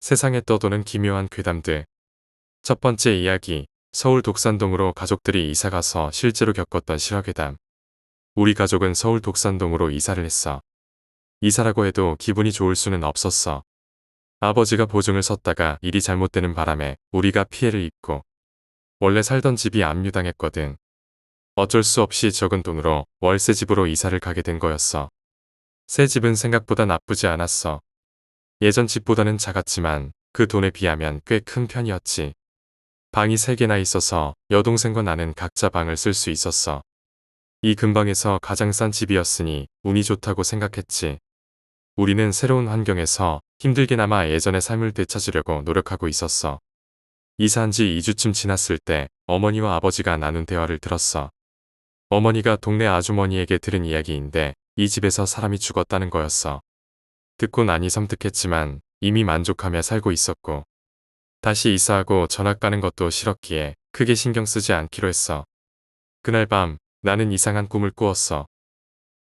세상에 떠도는 기묘한 괴담들. 첫 번째 이야기. 서울 독산동으로 가족들이 이사가서 실제로 겪었던 실화괴담. 우리 가족은 서울 독산동으로 이사를 했어. 이사라고 해도 기분이 좋을 수는 없었어. 아버지가 보증을 섰다가 일이 잘못되는 바람에 우리가 피해를 입고, 원래 살던 집이 압류당했거든. 어쩔 수 없이 적은 돈으로 월세 집으로 이사를 가게 된 거였어. 새 집은 생각보다 나쁘지 않았어. 예전 집보다는 작았지만 그 돈에 비하면 꽤 큰 편이었지. 방이 3개나 있어서 여동생과 나는 각자 방을 쓸 수 있었어. 이 근방에서 가장 싼 집이었으니 운이 좋다고 생각했지. 우리는 새로운 환경에서 힘들게나마 예전의 삶을 되찾으려고 노력하고 있었어. 이사한 지 2주쯤 지났을 때 어머니와 아버지가 나눈 대화를 들었어. 어머니가 동네 아주머니에게 들은 이야기인데 이 집에서 사람이 죽었다는 거였어. 듣고 나니 섬뜩했지만 이미 만족하며 살고 있었고, 다시 이사하고 전학 가는 것도 싫었기에 크게 신경 쓰지 않기로 했어. 그날 밤 나는 이상한 꿈을 꾸었어.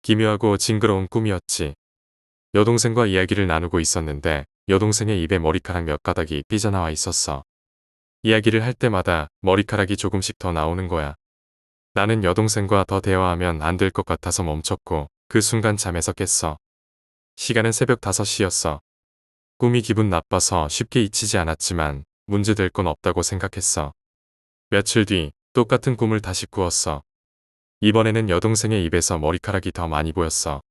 기묘하고 징그러운 꿈이었지. 여동생과 이야기를 나누고 있었는데 여동생의 입에 머리카락 몇 가닥이 삐져나와 있었어. 이야기를 할 때마다 머리카락이 조금씩 더 나오는 거야. 나는 여동생과 더 대화하면 안 될 것 같아서 멈췄고 그 순간 잠에서 깼어. 시간은 새벽 5시였어. 꿈이 기분 나빠서 쉽게 잊히지 않았지만 문제될 건 없다고 생각했어. 며칠 뒤 똑같은 꿈을 다시 꾸었어. 이번에는 여동생의 입에서 머리카락이 더 많이 보였어.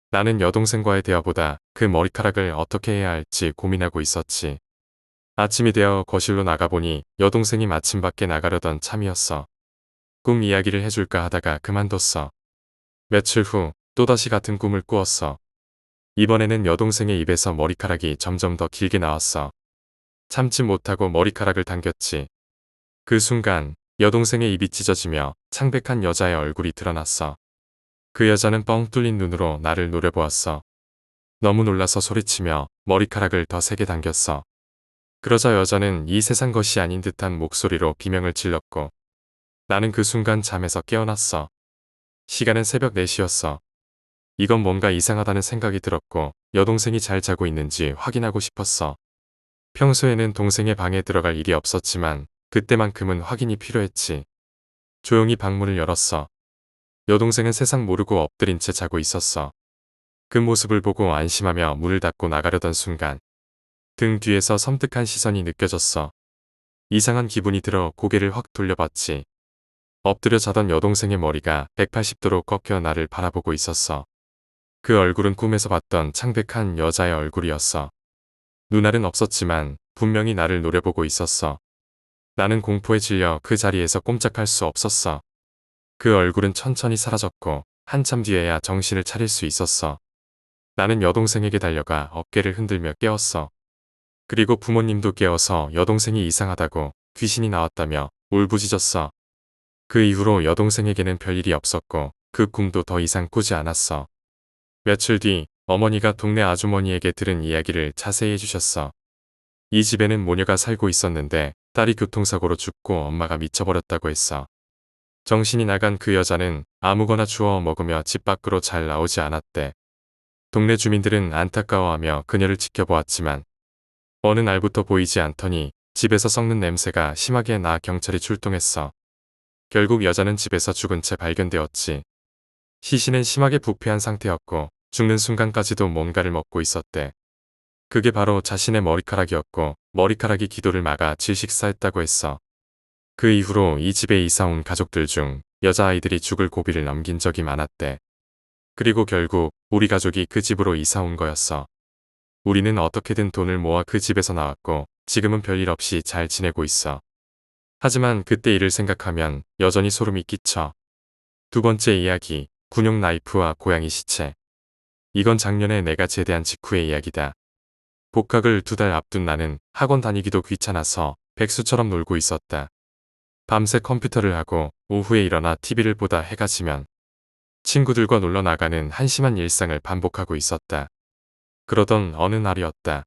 나는 여동생과의 대화보다 그 머리카락을 어떻게 해야 할지 고민하고 있었지. 아침이 되어 거실로 나가보니 여동생이 마침 밖에 나가려던 참이었어. 꿈 이야기를 해줄까 하다가 그만뒀어. 며칠 후 또다시 같은 꿈을 꾸었어. 이번에는 여동생의 입에서 머리카락이 점점 더 길게 나왔어. 참지 못하고 머리카락을 당겼지. 그 순간 여동생의 입이 찢어지며 창백한 여자의 얼굴이 드러났어. 그 여자는 뻥 뚫린 눈으로 나를 노려보았어. 너무 놀라서 소리치며 머리카락을 더 세게 당겼어. 그러자 여자는 이 세상 것이 아닌 듯한 목소리로 비명을 질렀고, 나는 그 순간 잠에서 깨어났어. 시간은 새벽 4시였어. 이건 뭔가 이상하다는 생각이 들었고 여동생이 잘 자고 있는지 확인하고 싶었어. 평소에는 동생의 방에 들어갈 일이 없었지만 그때만큼은 확인이 필요했지. 조용히 방문을 열었어. 여동생은 세상 모르고 엎드린 채 자고 있었어. 그 모습을 보고 안심하며 문을 닫고 나가려던 순간 등 뒤에서 섬뜩한 시선이 느껴졌어. 이상한 기분이 들어 고개를 확 돌려봤지. 엎드려 자던 여동생의 머리가 180도로 꺾여 나를 바라보고 있었어. 그 얼굴은 꿈에서 봤던 창백한 여자의 얼굴이었어. 눈알은 없었지만 분명히 나를 노려보고 있었어. 나는 공포에 질려 그 자리에서 꼼짝할 수 없었어. 그 얼굴은 천천히 사라졌고 한참 뒤에야 정신을 차릴 수 있었어. 나는 여동생에게 달려가 어깨를 흔들며 깨웠어. 그리고 부모님도 깨워서 여동생이 이상하다고, 귀신이 나왔다며 울부짖었어. 그 이후로 여동생에게는 별일이 없었고 그 꿈도 더 이상 꾸지 않았어. 며칠 뒤 어머니가 동네 아주머니에게 들은 이야기를 자세히 해주셨어. 이 집에는 모녀가 살고 있었는데 딸이 교통사고로 죽고 엄마가 미쳐버렸다고 했어. 정신이 나간 그 여자는 아무거나 주워 먹으며 집 밖으로 잘 나오지 않았대. 동네 주민들은 안타까워하며 그녀를 지켜보았지만 어느 날부터 보이지 않더니 집에서 썩는 냄새가 심하게 나 경찰이 출동했어. 결국 여자는 집에서 죽은 채 발견되었지. 시신은 심하게 부패한 상태였고 죽는 순간까지도 뭔가를 먹고 있었대. 그게 바로 자신의 머리카락이었고 머리카락이 기도를 막아 질식사했다고 했어. 그 이후로 이 집에 이사 온 가족들 중 여자아이들이 죽을 고비를 넘긴 적이 많았대. 그리고 결국 우리 가족이 그 집으로 이사 온 거였어. 우리는 어떻게든 돈을 모아 그 집에서 나왔고 지금은 별일 없이 잘 지내고 있어. 하지만 그때 일을 생각하면 여전히 소름이 끼쳐. 두 번째 이야기. 군용 나이프와 고양이 시체. 이건 작년에 내가 제대한 직후의 이야기다. 복학을 2달 앞둔 나는 학원 다니기도 귀찮아서 백수처럼 놀고 있었다. 밤새 컴퓨터를 하고 오후에 일어나 TV를 보다 해가 지면 친구들과 놀러 나가는 한심한 일상을 반복하고 있었다. 그러던 어느 날이었다.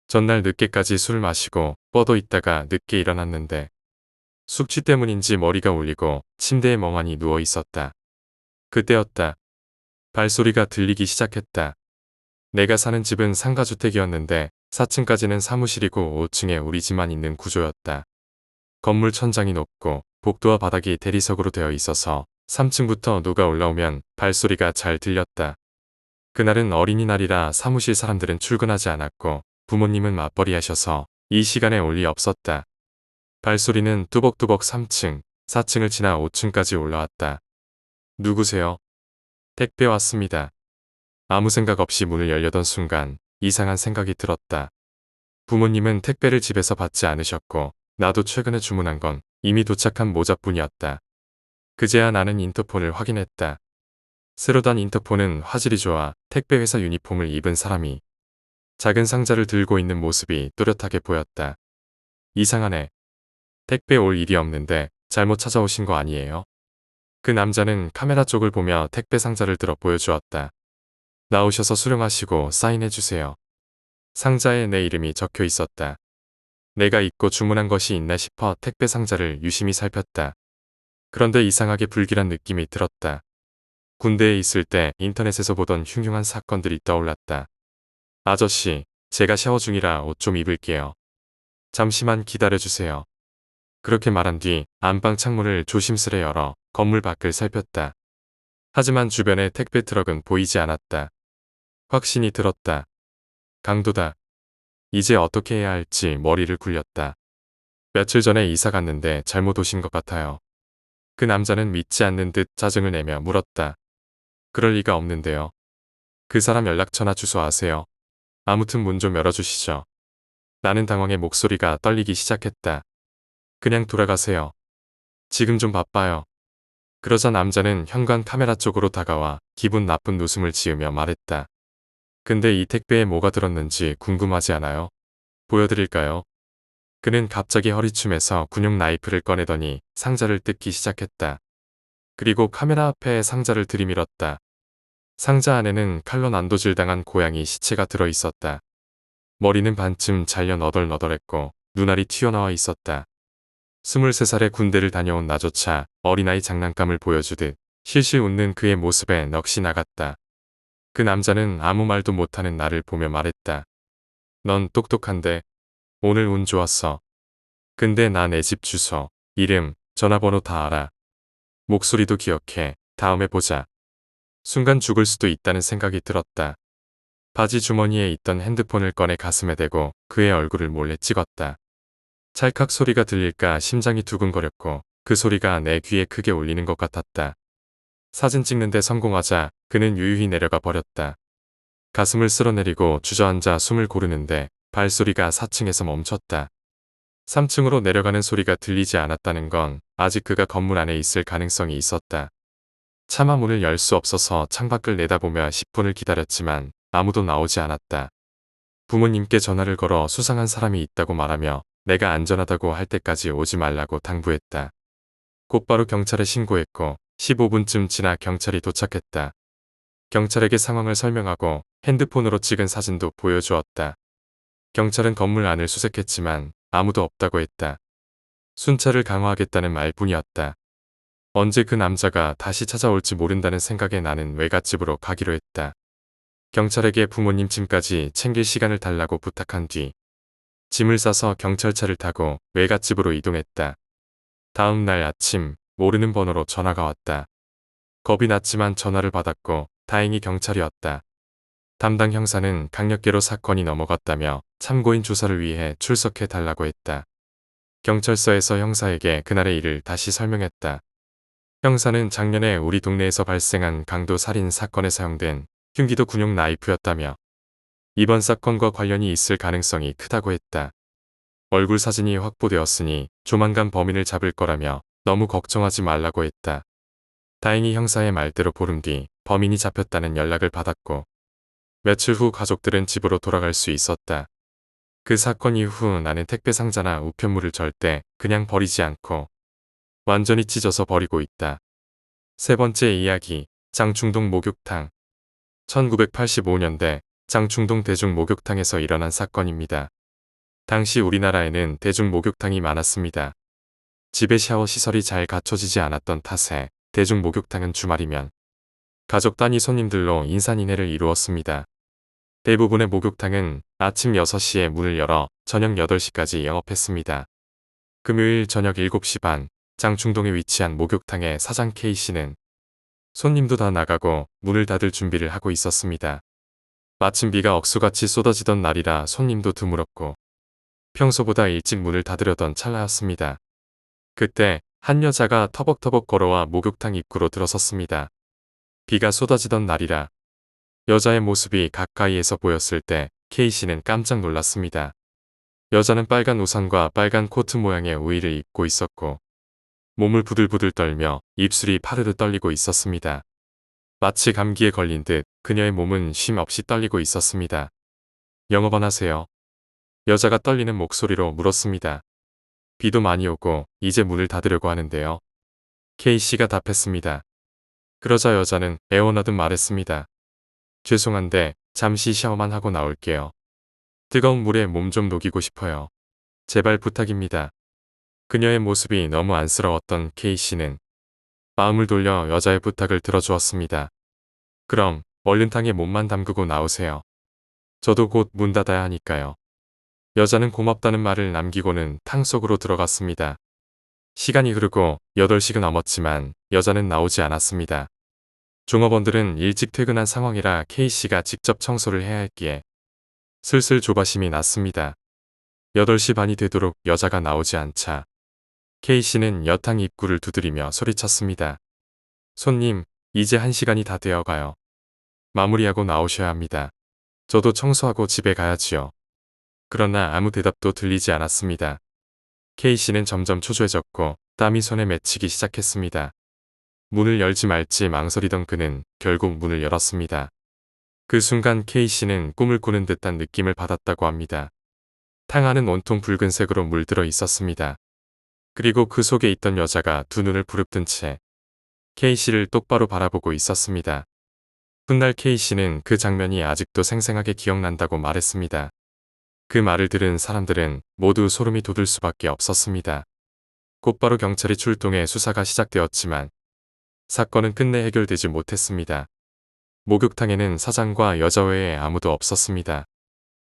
전날 늦게까지 술을 마시고 뻗어 있다가 늦게 일어났는데 숙취 때문인지 머리가 울리고 침대에 멍하니 누워 있었다. 그때였다. 발소리가 들리기 시작했다. 내가 사는 집은 상가주택이었는데 4층까지는 사무실이고 5층에 우리 집만 있는 구조였다. 건물 천장이 높고 복도와 바닥이 대리석으로 되어 있어서 3층부터 누가 올라오면 발소리가 잘 들렸다. 그날은 어린이날이라 사무실 사람들은 출근하지 않았고 부모님은 맞벌이 하셔서 이 시간에 올 리 없었다. 발소리는 뚜벅뚜벅 3층, 4층을 지나 5층까지 올라왔다. 누구세요? 택배 왔습니다. 아무 생각 없이 문을 열려던 순간 이상한 생각이 들었다. 부모님은 택배를 집에서 받지 않으셨고 나도 최근에 주문한 건 이미 도착한 모자뿐이었다. 그제야 나는 인터폰을 확인했다. 새로 단 인터폰은 화질이 좋아 택배 회사 유니폼을 입은 사람이 작은 상자를 들고 있는 모습이 또렷하게 보였다. 이상하네. 택배 올 일이 없는데 잘못 찾아오신 거 아니에요? 그 남자는 카메라 쪽을 보며 택배 상자를 들어 보여주었다. 나오셔서 수령하시고 사인해주세요. 상자에 내 이름이 적혀 있었다. 내가 잊고 주문한 것이 있나 싶어 택배 상자를 유심히 살폈다. 그런데 이상하게 불길한 느낌이 들었다. 군대에 있을 때 인터넷에서 보던 흉흉한 사건들이 떠올랐다. 아저씨, 제가 샤워 중이라 옷 좀 입을게요. 잠시만 기다려주세요. 그렇게 말한 뒤 안방 창문을 조심스레 열어 건물 밖을 살폈다. 하지만 주변에 택배 트럭은 보이지 않았다. 확신이 들었다. 강도다. 이제 어떻게 해야 할지 머리를 굴렸다. 며칠 전에 이사 갔는데 잘못 오신 것 같아요. 그 남자는 믿지 않는 듯 짜증을 내며 물었다. 그럴 리가 없는데요. 그 사람 연락처나 주소 아세요? 아무튼 문 좀 열어주시죠. 나는 당황해 목소리가 떨리기 시작했다. 그냥 돌아가세요. 지금 좀 바빠요. 그러자 남자는 현관 카메라 쪽으로 다가와 기분 나쁜 웃음을 지으며 말했다. 근데 이 택배에 뭐가 들었는지 궁금하지 않아요? 보여드릴까요? 그는 갑자기 허리춤에서 군용 나이프를 꺼내더니 상자를 뜯기 시작했다. 그리고 카메라 앞에 상자를 들이밀었다. 상자 안에는 칼로 난도질당한 고양이 시체가 들어있었다. 머리는 반쯤 잘려 너덜너덜했고 눈알이 튀어나와 있었다. 23살의 군대를 다녀온 나조차 어린아이 장난감을 보여주듯 실실 웃는 그의 모습에 넋이 나갔다. 그 남자는 아무 말도 못하는 나를 보며 말했다. 넌 똑똑한데 오늘 운 좋았어. 근데 나 내 집 주소, 이름, 전화번호 다 알아. 목소리도 기억해. 다음에 보자. 순간 죽을 수도 있다는 생각이 들었다. 바지 주머니에 있던 핸드폰을 꺼내 가슴에 대고 그의 얼굴을 몰래 찍었다. 찰칵 소리가 들릴까 심장이 두근거렸고 그 소리가 내 귀에 크게 울리는 것 같았다. 사진 찍는데 성공하자 그는 유유히 내려가 버렸다. 가슴을 쓸어내리고 주저앉아 숨을 고르는데 발소리가 4층에서 멈췄다. 3층으로 내려가는 소리가 들리지 않았다는 건 아직 그가 건물 안에 있을 가능성이 있었다. 차마 문을 열 수 없어서 창밖을 내다보며 10분을 기다렸지만 아무도 나오지 않았다. 부모님께 전화를 걸어 수상한 사람이 있다고 말하며 내가 안전하다고 할 때까지 오지 말라고 당부했다. 곧바로 경찰에 신고했고 15분쯤 지나 경찰이 도착했다. 경찰에게 상황을 설명하고 핸드폰으로 찍은 사진도 보여주었다. 경찰은 건물 안을 수색했지만 아무도 없다고 했다. 순찰을 강화하겠다는 말뿐이었다. 언제 그 남자가 다시 찾아올지 모른다는 생각에 나는 외갓집으로 가기로 했다. 경찰에게 부모님 짐까지 챙길 시간을 달라고 부탁한 뒤 짐을 싸서 경찰차를 타고 외갓집으로 이동했다. 다음 날 아침 모르는 번호로 전화가 왔다. 겁이 났지만 전화를 받았고 다행히 경찰이었다. 담당 형사는 강력계로 사건이 넘어갔다며 참고인 조사를 위해 출석해 달라고 했다. 경찰서에서 형사에게 그날의 일을 다시 설명했다. 형사는 작년에 우리 동네에서 발생한 강도 살인 사건에 사용된 흉기도 군용 나이프였다며 이번 사건과 관련이 있을 가능성이 크다고 했다. 얼굴 사진이 확보되었으니 조만간 범인을 잡을 거라며 너무 걱정하지 말라고 했다. 다행히 형사의 말대로 보름 뒤 범인이 잡혔다는 연락을 받았고 며칠 후 가족들은 집으로 돌아갈 수 있었다. 그 사건 이후 나는 택배 상자나 우편물을 절대 그냥 버리지 않고 완전히 찢어서 버리고 있다. 세 번째 이야기, 장충동 목욕탕. 1985년대 장충동 대중 목욕탕에서 일어난 사건입니다. 당시 우리나라에는 대중 목욕탕이 많았습니다. 집에 샤워 시설이 잘 갖춰지지 않았던 탓에 대중 목욕탕은 주말이면 가족 단위 손님들로 인산인해를 이루었습니다. 대부분의 목욕탕은 아침 6시에 문을 열어 저녁 8시까지 영업했습니다. 금요일 저녁 7시 반, 장충동에 위치한 목욕탕의 사장 K씨는 손님도 다 나가고 문을 닫을 준비를 하고 있었습니다. 마침 비가 억수같이 쏟아지던 날이라 손님도 드물었고 평소보다 일찍 문을 닫으려던 찰나였습니다. 그때 한 여자가 터벅터벅 걸어와 목욕탕 입구로 들어섰습니다. 비가 쏟아지던 날이라 여자의 모습이 가까이에서 보였을 때 K씨는 깜짝 놀랐습니다. 여자는 빨간 우산과 빨간 코트 모양의 우의를 입고 있었고 몸을 부들부들 떨며 입술이 파르르 떨리고 있었습니다. 마치 감기에 걸린 듯 그녀의 몸은 쉼 없이 떨리고 있었습니다. 영업원 하세요? 여자가 떨리는 목소리로 물었습니다. 비도 많이 오고 이제 문을 닫으려고 하는데요. K씨가 답했습니다. 그러자 여자는 애원하듯 말했습니다. 죄송한데 잠시 샤워만 하고 나올게요. 뜨거운 물에 몸 좀 녹이고 싶어요. 제발 부탁입니다. 그녀의 모습이 너무 안쓰러웠던 K씨는 마음을 돌려 여자의 부탁을 들어주었습니다. 그럼 얼른 탕에 몸만 담그고 나오세요. 저도 곧 문 닫아야 하니까요. 여자는 고맙다는 말을 남기고는 탕 속으로 들어갔습니다. 시간이 흐르고 8시가 넘었지만 여자는 나오지 않았습니다. 종업원들은 일찍 퇴근한 상황이라 K씨가 직접 청소를 해야 했기에 슬슬 조바심이 났습니다. 8시 반이 되도록 여자가 나오지 않자 K씨는 여탕 입구를 두드리며 소리쳤습니다. 손님, 이제 1시간이 다 되어가요. 마무리하고 나오셔야 합니다. 저도 청소하고 집에 가야지요. 그러나 아무 대답도 들리지 않았습니다. K씨는 점점 초조해졌고 땀이 손에 맺히기 시작했습니다. 문을 열지 말지 망설이던 그는 결국 문을 열었습니다. 그 순간 K씨는 꿈을 꾸는 듯한 느낌을 받았다고 합니다. 탕 안은 온통 붉은색으로 물들어 있었습니다. 그리고 그 속에 있던 여자가 두 눈을 부릅뜬 채 K씨를 똑바로 바라보고 있었습니다. 훗날 K씨는 그 장면이 아직도 생생하게 기억난다고 말했습니다. 그 말을 들은 사람들은 모두 소름이 돋을 수밖에 없었습니다. 곧바로 경찰이 출동해 수사가 시작되었지만 사건은 끝내 해결되지 못했습니다. 목욕탕에는 사장과 여자 외에 아무도 없었습니다.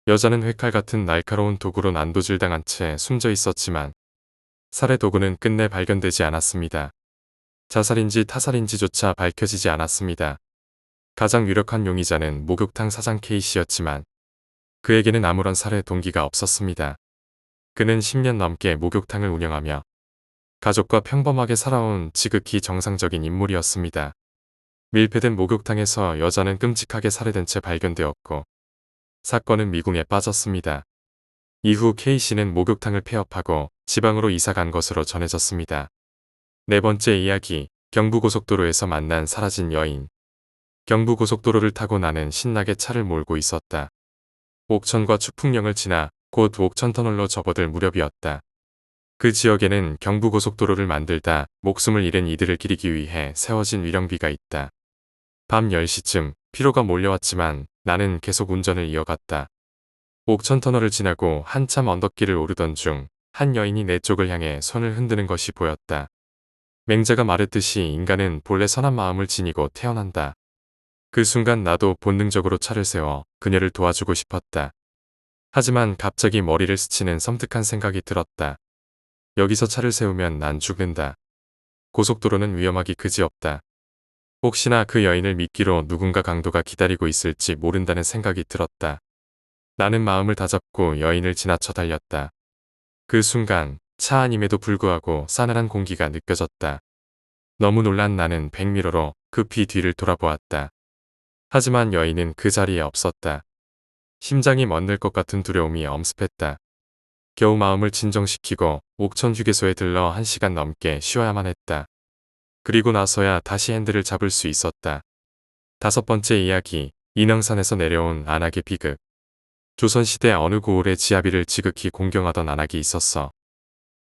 여자는 회칼 같은 날카로운 도구로 난도질당한 채 숨져 있었지만 살해 도구는 끝내 발견되지 않았습니다. 자살인지 타살인지조차 밝혀지지 않았습니다. 가장 유력한 용의자는 목욕탕 사장 K씨였지만 그에게는 아무런 살해 동기가 없었습니다. 그는 10년 넘게 목욕탕을 운영하며 가족과 평범하게 살아온 지극히 정상적인 인물이었습니다. 밀폐된 목욕탕에서 여자는 끔찍하게 살해된 채 발견되었고 사건은 미궁에 빠졌습니다. 이후 K씨는 목욕탕을 폐업하고 지방으로 이사간 것으로 전해졌습니다. 네 번째 이야기, 경부고속도로에서 만난 사라진 여인. 경부고속도로를 타고 나는 신나게 차를 몰고 있었다. 옥천과 추풍령을 지나 곧 옥천터널로 접어들 무렵이었다. 그 지역에는 경부고속도로를 만들다 목숨을 잃은 이들을 기리기 위해 세워진 위령비가 있다. 밤 10시쯤 피로가 몰려왔지만 나는 계속 운전을 이어갔다. 옥천터널을 지나고 한참 언덕길을 오르던 중 한 여인이 내 쪽을 향해 손을 흔드는 것이 보였다. 맹자가 말했듯이 인간은 본래 선한 마음을 지니고 태어난다. 그 순간 나도 본능적으로 차를 세워 그녀를 도와주고 싶었다. 하지만 갑자기 머리를 스치는 섬뜩한 생각이 들었다. 여기서 차를 세우면 난 죽는다. 고속도로는 위험하기 그지없다. 혹시나 그 여인을 미끼로 누군가 강도가 기다리고 있을지 모른다는 생각이 들었다. 나는 마음을 다잡고 여인을 지나쳐 달렸다. 그 순간 차 안임에도 불구하고 싸늘한 공기가 느껴졌다. 너무 놀란 나는 백미러로 급히 뒤를 돌아보았다. 하지만 여인은 그 자리에 없었다. 심장이 멎는 것 같은 두려움이 엄습했다. 겨우 마음을 진정시키고 옥천 휴게소에 들러 1시간 넘게 쉬어야만 했다. 그리고 나서야 다시 핸들을 잡을 수 있었다. 다섯 번째 이야기, 인왕산에서 내려온 안악의 비극. 조선시대 어느 고을에 지아비를 지극히 공경하던 안악이 있었어.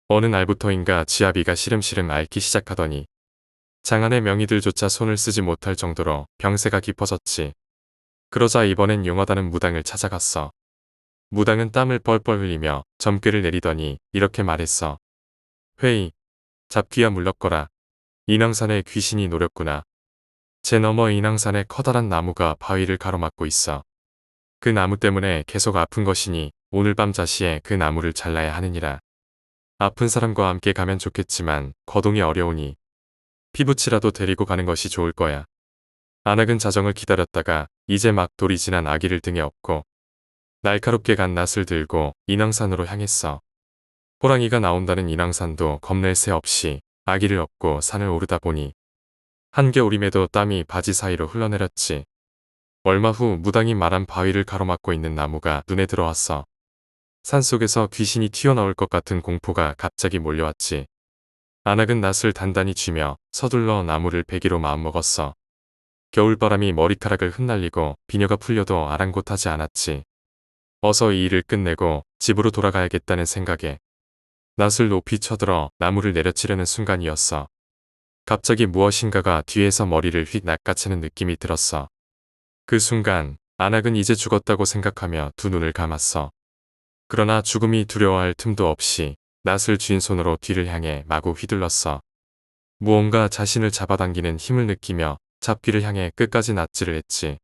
어느 날부터인가 지아비가 시름시름 앓기 시작하더니 장안의 명의들조차 손을 쓰지 못할 정도로 병세가 깊어졌지. 그러자 이번엔 용하다는 무당을 찾아갔어. 무당은 땀을 뻘뻘 흘리며 점괘를 내리더니 이렇게 말했어. 회의, 잡귀야 물렀거라. 인왕산에 귀신이 노렸구나. 제 너머 인왕산에 커다란 나무가 바위를 가로막고 있어. 그 나무 때문에 계속 아픈 것이니 오늘 밤 자시에 그 나무를 잘라야 하느니라. 아픈 사람과 함께 가면 좋겠지만 거동이 어려우니 피부치라도 데리고 가는 것이 좋을 거야. 안악은 자정을 기다렸다가 이제 막 돌이 지난 아기를 등에 업고 날카롭게 간 낫을 들고 인왕산으로 향했어. 호랑이가 나온다는 인왕산도 겁낼 새 없이 아기를 업고 산을 오르다 보니 한겨울임에도 땀이 바지 사이로 흘러내렸지. 얼마 후 무당이 말한 바위를 가로막고 있는 나무가 눈에 들어왔어. 산속에서 귀신이 튀어나올 것 같은 공포가 갑자기 몰려왔지. 안악은 낫을 단단히 쥐며 서둘러 나무를 베기로 마음먹었어. 겨울바람이 머리카락을 흩날리고 비녀가 풀려도 아랑곳하지 않았지. 어서 이 일을 끝내고 집으로 돌아가야겠다는 생각에 낫을 높이 쳐들어 나무를 내려치려는 순간이었어. 갑자기 무엇인가가 뒤에서 머리를 휙 낚아채는 느낌이 들었어. 그 순간 안악은 이제 죽었다고 생각하며 두 눈을 감았어. 그러나 죽음이 두려워할 틈도 없이 낫을 쥔 손으로 뒤를 향해 마구 휘둘렀어. 무언가 자신을 잡아당기는 힘을 느끼며 잡기를 향해 끝까지 낫지를 했지.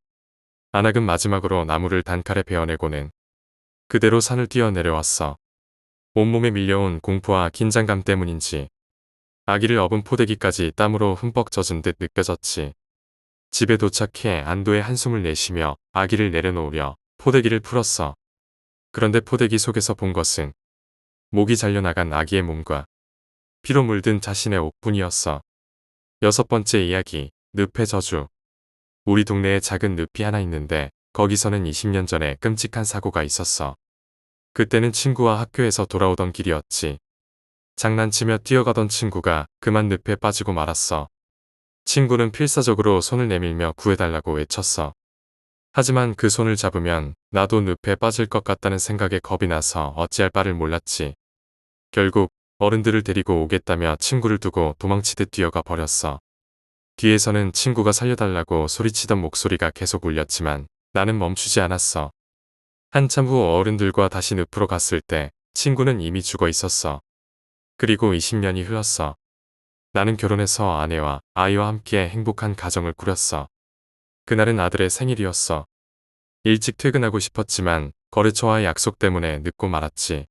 안악은 마지막으로 나무를 단칼에 베어내고는 그대로 산을 뛰어 내려왔어. 온몸에 밀려온 공포와 긴장감 때문인지 아기를 업은 포대기까지 땀으로 흠뻑 젖은 듯 느껴졌지. 집에 도착해 안도의 한숨을 내쉬며 아기를 내려놓으려 포대기를 풀었어. 그런데 포대기 속에서 본 것은 목이 잘려나간 아기의 몸과 피로 물든 자신의 옷뿐이었어. 6번째 이야기, 늪의 저주. 우리 동네에 작은 늪이 하나 있는데 거기서는 20년 전에 끔찍한 사고가 있었어. 그때는 친구와 학교에서 돌아오던 길이었지. 장난치며 뛰어가던 친구가 그만 늪에 빠지고 말았어. 친구는 필사적으로 손을 내밀며 구해달라고 외쳤어. 하지만 그 손을 잡으면 나도 늪에 빠질 것 같다는 생각에 겁이 나서 어찌할 바를 몰랐지. 결국 어른들을 데리고 오겠다며 친구를 두고 도망치듯 뛰어가 버렸어. 뒤에서는 친구가 살려달라고 소리치던 목소리가 계속 울렸지만 나는 멈추지 않았어. 한참 후 어른들과 다시 늪으로 갔을 때 친구는 이미 죽어 있었어. 그리고 20년이 흘렀어. 나는 결혼해서 아내와 아이와 함께 행복한 가정을 꾸렸어. 그날은 아들의 생일이었어. 일찍 퇴근하고 싶었지만 거래처와의 약속 때문에 늦고 말았지.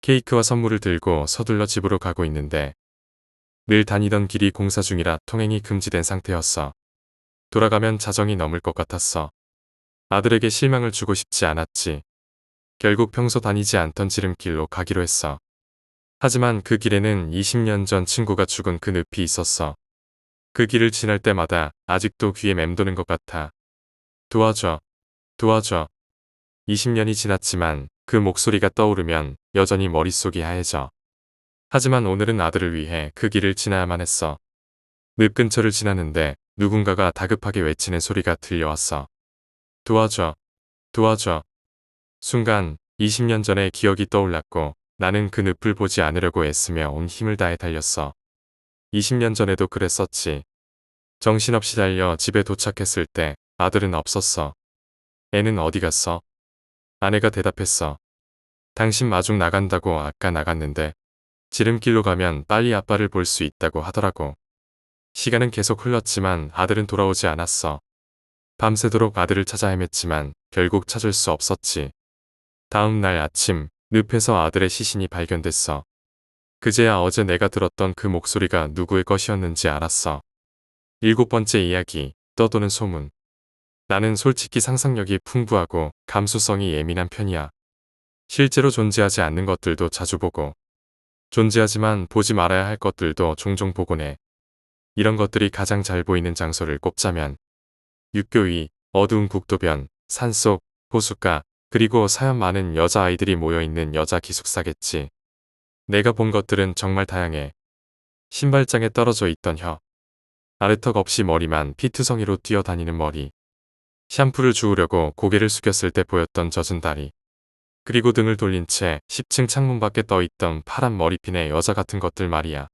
케이크와 선물을 들고 서둘러 집으로 가고 있는데 늘 다니던 길이 공사 중이라 통행이 금지된 상태였어. 돌아가면 자정이 넘을 것 같았어. 아들에게 실망을 주고 싶지 않았지. 결국 평소 다니지 않던 지름길로 가기로 했어. 하지만 그 길에는 20년 전 친구가 죽은 그 늪이 있었어. 그 길을 지날 때마다 아직도 귀에 맴도는 것 같아. 도와줘. 도와줘. 20년이 지났지만 그 목소리가 떠오르면 여전히 머릿속이 하얘져. 하지만 오늘은 아들을 위해 그 길을 지나야만 했어. 늪 근처를 지나는데 누군가가 다급하게 외치는 소리가 들려왔어. 도와줘. 도와줘. 순간 20년 전의 기억이 떠올랐고 나는 그 늪을 보지 않으려고 애쓰며 온 힘을 다해 달렸어. 20년 전에도 그랬었지. 정신없이 달려 집에 도착했을 때 아들은 없었어. 애는 어디 갔어? 아내가 대답했어. 당신 마중 나간다고 아까 나갔는데 지름길로 가면 빨리 아빠를 볼 수 있다고 하더라고. 시간은 계속 흘렀지만 아들은 돌아오지 않았어. 밤새도록 아들을 찾아 헤맸지만 결국 찾을 수 없었지. 다음 날 아침 늪에서 아들의 시신이 발견됐어. 그제야 어제 내가 들었던 그 목소리가 누구의 것이었는지 알았어. 7번째 이야기, 떠도는 소문. 나는 솔직히 상상력이 풍부하고 감수성이 예민한 편이야. 실제로 존재하지 않는 것들도 자주 보고 존재하지만 보지 말아야 할 것들도 종종 보곤 해. 이런 것들이 가장 잘 보이는 장소를 꼽자면 육교 위, 어두운 국도변, 산속, 호숫가, 그리고 사연 많은 여자아이들이 모여있는 여자 기숙사겠지. 내가 본 것들은 정말 다양해. 신발장에 떨어져 있던 혀, 아래턱 없이 머리만 피투성이로 뛰어다니는 머리, 샴푸를 주우려고 고개를 숙였을 때 보였던 젖은 다리, 그리고 등을 돌린 채 10층 창문 밖에 떠있던 파란 머리핀의 여자 같은 것들 말이야.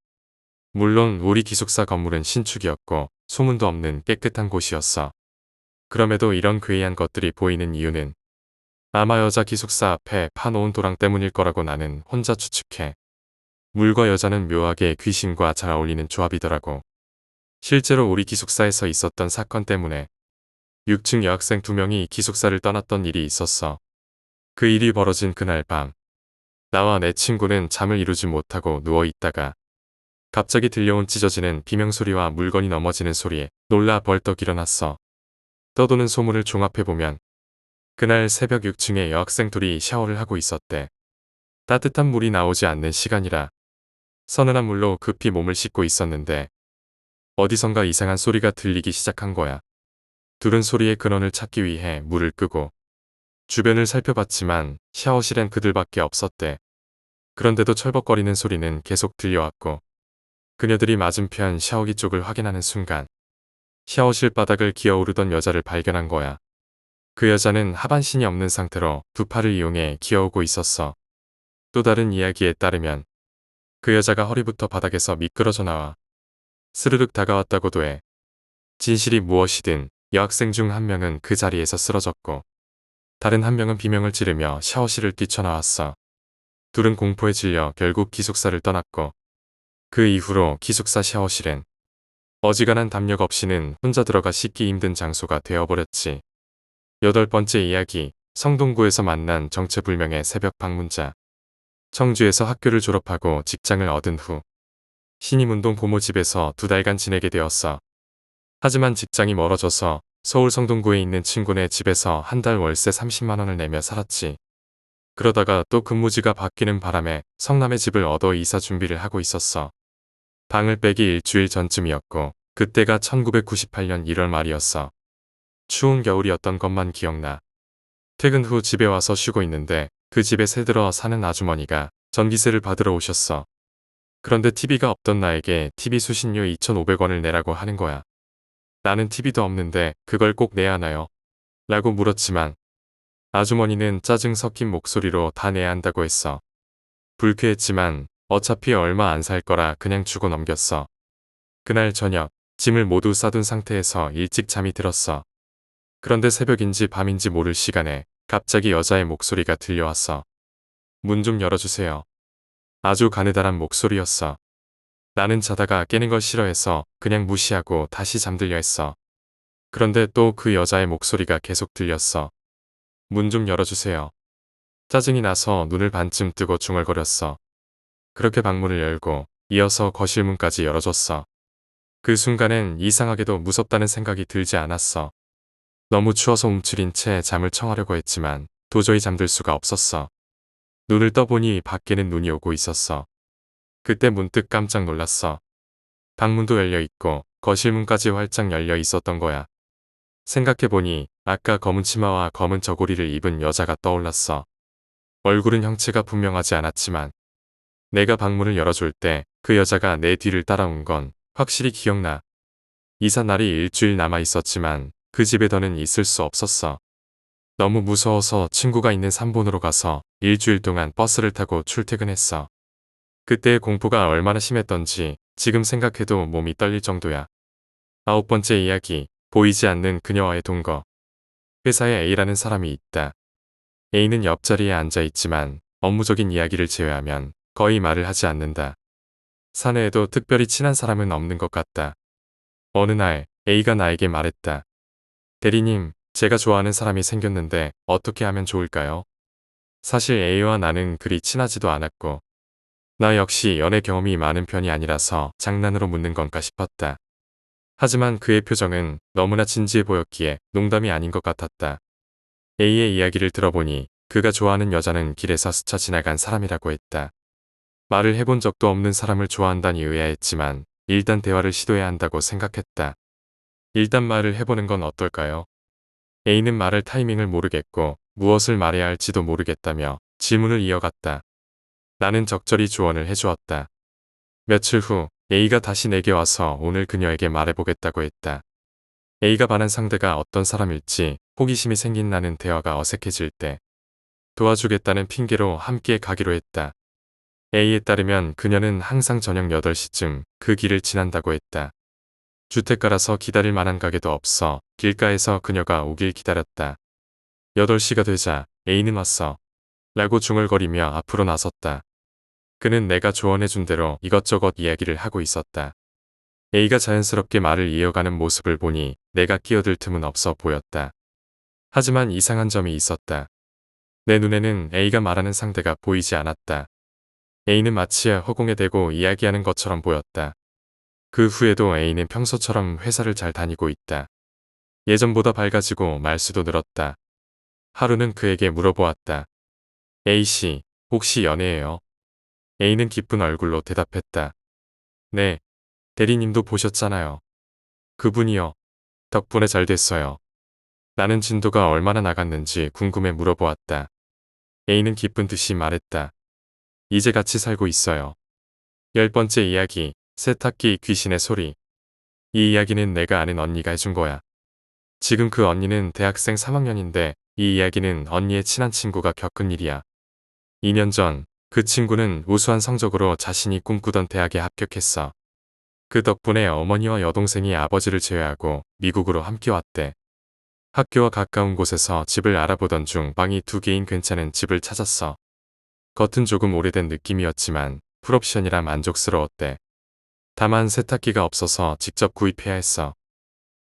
물론 우리 기숙사 건물은 신축이었고 소문도 없는 깨끗한 곳이었어. 그럼에도 이런 괴이한 것들이 보이는 이유는 아마 여자 기숙사 앞에 파놓은 도랑 때문일 거라고 나는 혼자 추측해. 물과 여자는 묘하게 귀신과 잘 어울리는 조합이더라고. 실제로 우리 기숙사에서 있었던 사건 때문에 6층 여학생 2명이 기숙사를 떠났던 일이 있었어. 그 일이 벌어진 그날 밤, 나와 내 친구는 잠을 이루지 못하고 누워 있다가 갑자기 들려온 찢어지는 비명소리와 물건이 넘어지는 소리에 놀라 벌떡 일어났어. 떠도는 소문을 종합해보면 그날 새벽 6층에 여학생 둘이 샤워를 하고 있었대. 따뜻한 물이 나오지 않는 시간이라 서늘한 물로 급히 몸을 씻고 있었는데 어디선가 이상한 소리가 들리기 시작한 거야. 둘은 소리의 근원을 찾기 위해 물을 끄고 주변을 살펴봤지만 샤워실엔 그들밖에 없었대. 그런데도 철벅거리는 소리는 계속 들려왔고 그녀들이 맞은편 샤워기 쪽을 확인하는 순간 샤워실 바닥을 기어오르던 여자를 발견한 거야. 그 여자는 하반신이 없는 상태로 두 팔을 이용해 기어오고 있었어. 또 다른 이야기에 따르면 그 여자가 허리부터 바닥에서 미끄러져 나와 스르륵 다가왔다고도 해. 진실이 무엇이든 여학생 중 한 명은 그 자리에서 쓰러졌고 다른 한 명은 비명을 지르며 샤워실을 뛰쳐나왔어. 둘은 공포에 질려 결국 기숙사를 떠났고 그 이후로 기숙사 샤워실엔 어지간한 담력 없이는 혼자 들어가 씻기 힘든 장소가 되어버렸지. 8번째 이야기, 성동구에서 만난 정체불명의 새벽 방문자. 청주에서 학교를 졸업하고 직장을 얻은 후 신임운동 고모 집에서 2달간 지내게 되었어. 하지만 직장이 멀어져서 서울 성동구에 있는 친구네 집에서 한 달 월세 30만 원을 내며 살았지. 그러다가 또 근무지가 바뀌는 바람에 성남에 집을 얻어 이사 준비를 하고 있었어. 방을 빼기 일주일 전쯤이었고 그때가 1998년 1월 말이었어. 추운 겨울이었던 것만 기억나. 퇴근 후 집에 와서 쉬고 있는데 그 집에 새들어 사는 아주머니가 전기세를 받으러 오셨어. 그런데 TV가 없던 나에게 TV 수신료 2,500원을 내라고 하는 거야. 나는 TV도 없는데 그걸 꼭 내야 하나요? 라고 물었지만 아주머니는 짜증 섞인 목소리로 다 내야 한다고 했어. 불쾌했지만 어차피 얼마 안 살 거라 그냥 주고 넘겼어. 그날 저녁 짐을 모두 싸둔 상태에서 일찍 잠이 들었어. 그런데 새벽인지 밤인지 모를 시간에 갑자기 여자의 목소리가 들려왔어. 문 좀 열어주세요. 아주 가느다란 목소리였어. 나는 자다가 깨는 걸 싫어해서 그냥 무시하고 다시 잠들려 했어. 그런데 또 그 여자의 목소리가 계속 들렸어. 문 좀 열어주세요. 짜증이 나서 눈을 반쯤 뜨고 중얼거렸어. 그렇게 방문을 열고 이어서 거실 문까지 열어줬어. 그 순간엔 이상하게도 무섭다는 생각이 들지 않았어. 너무 추워서 움츠린 채 잠을 청하려고 했지만 도저히 잠들 수가 없었어. 눈을 떠보니 밖에는 눈이 오고 있었어. 그때 문득 깜짝 놀랐어. 방문도 열려 있고 거실 문까지 활짝 열려 있었던 거야. 생각해보니 아까 검은 치마와 검은 저고리를 입은 여자가 떠올랐어. 얼굴은 형체가 분명하지 않았지만 내가 방문을 열어줄 때 그 여자가 내 뒤를 따라온 건 확실히 기억나. 이사 날이 일주일 남아 있었지만 그 집에 더는 있을 수 없었어. 너무 무서워서 친구가 있는 삼본으로 가서 일주일 동안 버스를 타고 출퇴근했어. 그때의 공포가 얼마나 심했던지 지금 생각해도 몸이 떨릴 정도야. 9번째 이야기, 보이지 않는 그녀와의 동거. 회사에 A라는 사람이 있다. A는 옆자리에 앉아 있지만 업무적인 이야기를 제외하면 거의 말을 하지 않는다. 사내에도 특별히 친한 사람은 없는 것 같다. 어느 날 A가 나에게 말했다. 대리님, 제가 좋아하는 사람이 생겼는데 어떻게 하면 좋을까요? 사실 A와 나는 그리 친하지도 않았고 나 역시 연애 경험이 많은 편이 아니라서 장난으로 묻는 건가 싶었다. 하지만 그의 표정은 너무나 진지해 보였기에 농담이 아닌 것 같았다. A의 이야기를 들어보니 그가 좋아하는 여자는 길에서 스쳐 지나간 사람이라고 했다. 말을 해본 적도 없는 사람을 좋아한다니 의아했지만 일단 대화를 시도해야 한다고 생각했다. 일단 말을 해보는 건 어떨까요? A는 말할 타이밍을 모르겠고 무엇을 말해야 할지도 모르겠다며 질문을 이어갔다. 나는 적절히 조언을 해주었다. 며칠 후 A가 다시 내게 와서 오늘 그녀에게 말해보겠다고 했다. A가 반한 상대가 어떤 사람일지 호기심이 생긴 나는 대화가 어색해질 때 도와주겠다는 핑계로 함께 가기로 했다. A에 따르면 그녀는 항상 저녁 8시쯤 그 길을 지난다고 했다. 주택가라서 기다릴 만한 가게도 없어 길가에서 그녀가 오길 기다렸다. 8시가 되자 A는 왔어. 라고 중얼거리며 앞으로 나섰다. 그는 내가 조언해준 대로 이것저것 이야기를 하고 있었다. A가 자연스럽게 말을 이어가는 모습을 보니 내가 끼어들 틈은 없어 보였다. 하지만 이상한 점이 있었다. 내 눈에는 A가 말하는 상대가 보이지 않았다. A는 마치 허공에 대고 이야기하는 것처럼 보였다. 그 후에도 A는 평소처럼 회사를 잘 다니고 있다. 예전보다 밝아지고 말수도 늘었다. 하루는 그에게 물어보았다. A씨, 혹시 연애해요? A는 기쁜 얼굴로 대답했다. 네, 대리님도 보셨잖아요. 그분이요. 덕분에 잘 됐어요. 나는 진도가 얼마나 나갔는지 궁금해 물어보았다. A는 기쁜 듯이 말했다. 이제 같이 살고 있어요. 10번째 이야기, 세탁기 귀신의 소리. 이 이야기는 내가 아는 언니가 해준 거야. 지금 그 언니는 대학생 3학년인데 이 이야기는 언니의 친한 친구가 겪은 일이야. 2년 전 그 친구는 우수한 성적으로 자신이 꿈꾸던 대학에 합격했어. 그 덕분에 어머니와 여동생이 아버지를 제외하고 미국으로 함께 왔대. 학교와 가까운 곳에서 집을 알아보던 중 방이 2개인 괜찮은 집을 찾았어. 겉은 조금 오래된 느낌이었지만 풀옵션이라 만족스러웠대. 다만 세탁기가 없어서 직접 구입해야 했어.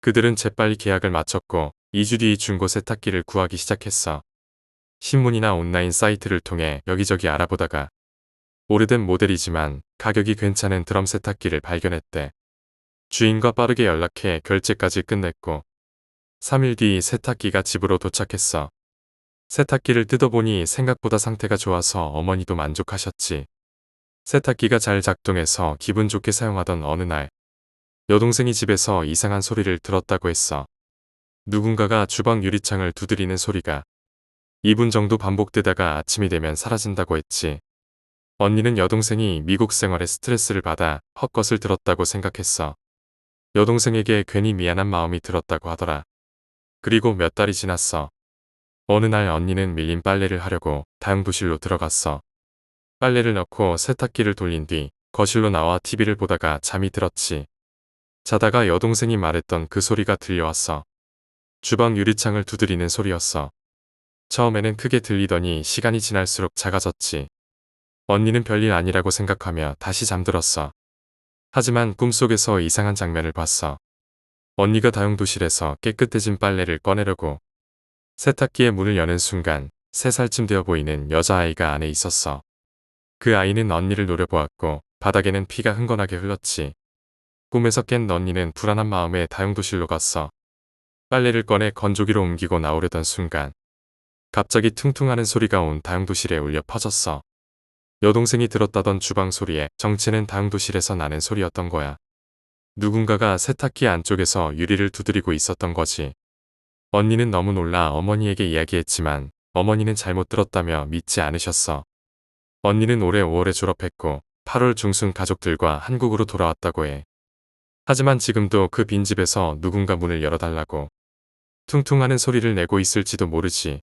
그들은 재빨리 계약을 마쳤고 2주 뒤 중고 세탁기를 구하기 시작했어. 신문이나 온라인 사이트를 통해 여기저기 알아보다가 오래된 모델이지만 가격이 괜찮은 드럼 세탁기를 발견했대. 주인과 빠르게 연락해 결제까지 끝냈고 3일 뒤 세탁기가 집으로 도착했어. 세탁기를 뜯어보니 생각보다 상태가 좋아서 어머니도 만족하셨지. 세탁기가 잘 작동해서 기분 좋게 사용하던 어느 날 여동생이 집에서 이상한 소리를 들었다고 했어. 누군가가 주방 유리창을 두드리는 소리가 2분 정도 반복되다가 아침이 되면 사라진다고 했지. 언니는 여동생이 미국 생활에 스트레스를 받아 헛것을 들었다고 생각했어. 여동생에게 괜히 미안한 마음이 들었다고 하더라. 그리고 몇 달이 지났어. 어느 날 언니는 밀린 빨래를 하려고 다용도실로 들어갔어. 빨래를 넣고 세탁기를 돌린 뒤 거실로 나와 TV를 보다가 잠이 들었지. 자다가 여동생이 말했던 그 소리가 들려왔어. 주방 유리창을 두드리는 소리였어. 처음에는 크게 들리더니 시간이 지날수록 작아졌지. 언니는 별일 아니라고 생각하며 다시 잠들었어. 하지만 꿈속에서 이상한 장면을 봤어. 언니가 다용도실에서 깨끗해진 빨래를 꺼내려고 세탁기의 문을 여는 순간 3살쯤 되어 보이는 여자아이가 안에 있었어. 그 아이는 언니를 노려보았고 바닥에는 피가 흥건하게 흘렀지. 꿈에서 깬 언니는 불안한 마음에 다용도실로 갔어. 빨래를 꺼내 건조기로 옮기고 나오려던 순간 갑자기 퉁퉁하는 소리가 온 다용도실에 울려 퍼졌어. 여동생이 들었다던 주방 소리에 정체는 다용도실에서 나는 소리였던 거야. 누군가가 세탁기 안쪽에서 유리를 두드리고 있었던 거지. 언니는 너무 놀라 어머니에게 이야기했지만 어머니는 잘못 들었다며 믿지 않으셨어. 언니는 올해 5월에 졸업했고 8월 중순 가족들과 한국으로 돌아왔다고 해. 하지만 지금도 그 빈집에서 누군가 문을 열어달라고 퉁퉁하는 소리를 내고 있을지도 모르지.